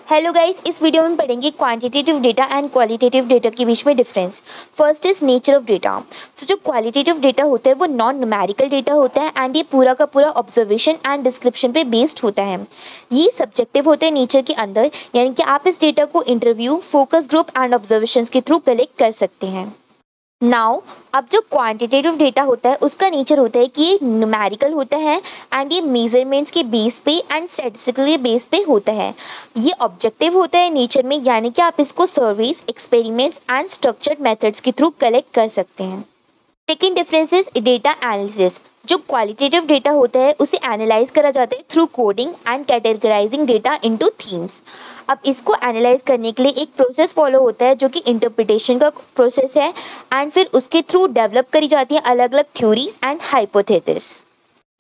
Hello guys, इस video में पढ़ेंगे quantitative data and qualitative data के बीच में difference. First is nature of data. So जो क्वालिटेटिव डेटा होता है वो नॉन न्यूमेरिकल डेटा होता है एंड ये पूरा का पूरा ऑब्जर्वेशन एंड डिस्क्रिप्शन पे बेस्ड होता है। ये सब्जेक्टिव होता है नेचर के अंदर, यानी कि आप इस डेटा को interview, focus group and observation के थ्रू कलेक्ट कर सकते हैं। नाउ अब जो क्वांटिटेटिव डेटा होता है उसका नेचर होता है कि ये न्यूमेरिकल होता है एंड ये मेजरमेंट्स के बेस पे एंड स्टैटिस्टिकली बेस पे होता है। ये ऑब्जेक्टिव होता है नेचर में, यानी कि आप इसको surveys, experiments and structured methods के थ्रू कलेक्ट कर सकते हैं। Second difference is data analysis. जो क्वालिटेटिव डेटा होता है उसे एनालाइज करा जाता है through coding and categorising data into themes. अब इसको एनालाइज करने के लिए एक प्रोसेस फॉलो होता है जो कि इंटरप्रिटेशन का प्रोसेस है एंड फिर उसके थ्रू डेवलप करी जाती है अलग अलग थ्योरीज एंड हाइपोथेसिस।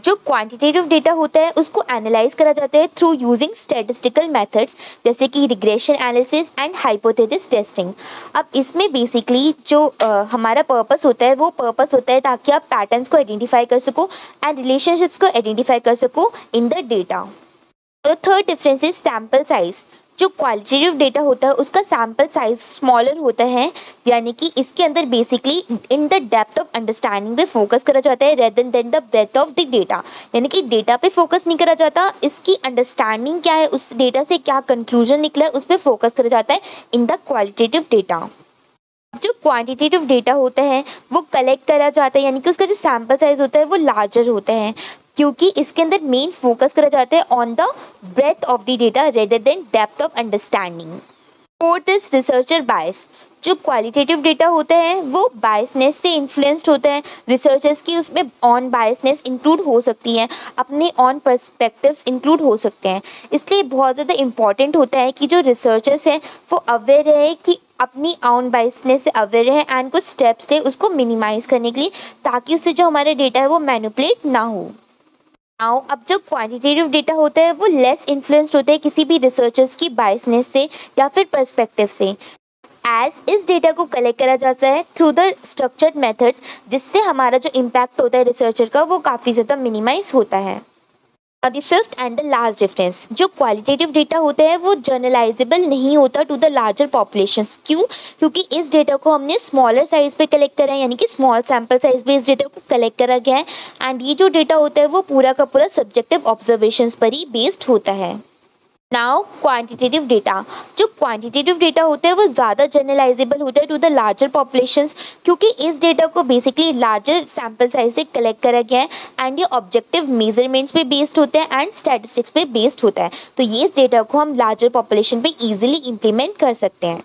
जो क्वांटिटेटिव डेटा होता है उसको एनालाइज करा जाता है थ्रू यूजिंग स्टैटिस्टिकल मेथड्स जैसे कि regression analysis and hypothesis testing. अब इसमें बेसिकली जो हमारा पर्पस होता है वो पर्पस होता है ताकि आप पैटर्न्स को आइडेंटिफाई कर सको एंड रिलेशनशिप्स को आइडेंटिफाई कर सको इन द डेटा। तो third difference is sample size. जो क्वालिटेटिव डेटा होता है उसका सैम्पल साइज स्मॉलर होता है, यानी कि इसके अंदर basically in the depth of understanding पे फोकस करा जाता है rather than the breath of the data. यानी कि डेटा पे फोकस नहीं करा जाता, इसकी अंडरस्टैंडिंग क्या है, उस डेटा से क्या कंक्लूजन निकला है उस पर फोकस करा जाता है इन द क्वालिटेटिव डेटा। जो क्वांटिटेटिव डेटा होता है वो कलेक्ट करा जाता है, यानी कि उसका जो सैम्पल साइज होता है वो लार्जर होता है, क्योंकि इसके अंदर मेन फोकस करा जाता है on the breath of the data rather than depth of understanding. Fourth is researcher bias. जो क्वालिटेटिव डेटा होता है वो बायसनेस से इन्फ्लुएंस्ड होता है। रिसर्चर्स की उसमें ऑन बायसनेस इंक्लूड हो सकती है, अपने ऑन पर्सपेक्टिव्स इंक्लूड हो सकते हैं। इसलिए बहुत ज़्यादा इंपॉर्टेंट होता है कि जो रिसर्चर्स हैं वो अवेयर रहे कि अपनी ऑन बायसनेस से अवेयर रहे एंड कुछ स्टेप्स ले उसको मिनिमाइज करने के लिए, ताकि उससे जो हमारा डेटा है वो मैनिपुलेट ना हो। नाउ अब जो क्वांटिटेटिव डेटा होता है वो लेस इन्फ्लुएंस्ड होता है किसी भी रिसर्चर्स की बायसनेस से या फिर पर्सपेक्टिव से, एज इस डेटा को कलेक्ट करा जाता है थ्रू द स्ट्रक्चर्ड मेथड्स, जिससे हमारा जो इम्पैक्ट होता है रिसर्चर का वो काफ़ी ज़्यादा मिनिमाइज होता है। The fifth and the last difference, जो क्वालिटेटिव डेटा होता है वो जर्नलाइजेबल नहीं होता टू द लार्जर पॉपुलेशंस। क्यों? क्योंकि इस डेटा को हमने स्मॉलर साइज पे कलेक्ट करा है, यानी कि स्मॉल सैम्पल साइज पे इस डेटा को कलेक्ट करा गया है एंड ये जो डेटा होता है वो पूरा का पूरा सब्जेक्टिव ऑब्जर्वेशंस पर ही बेस्ड होता है। Now quantitative data. जो क्वांटिटेटिव डेटा होता है वो ज़्यादा जनरलाइजेबल होता है टू द लार्जर पॉपुलेशंस, क्योंकि इस डेटा को बेसिकली लार्जर सैम्पल साइज से कलेक्ट करा गया है एंड ये ऑब्जेक्टिव मेजरमेंट्स पे बेस्ड होता है एंड स्टैटिस्टिक्स पे बेस्ड होता है। तो ये इस डेटा को हम लार्जर पॉपुलेशन पे इजीली इम्प्लीमेंट कर सकते हैं।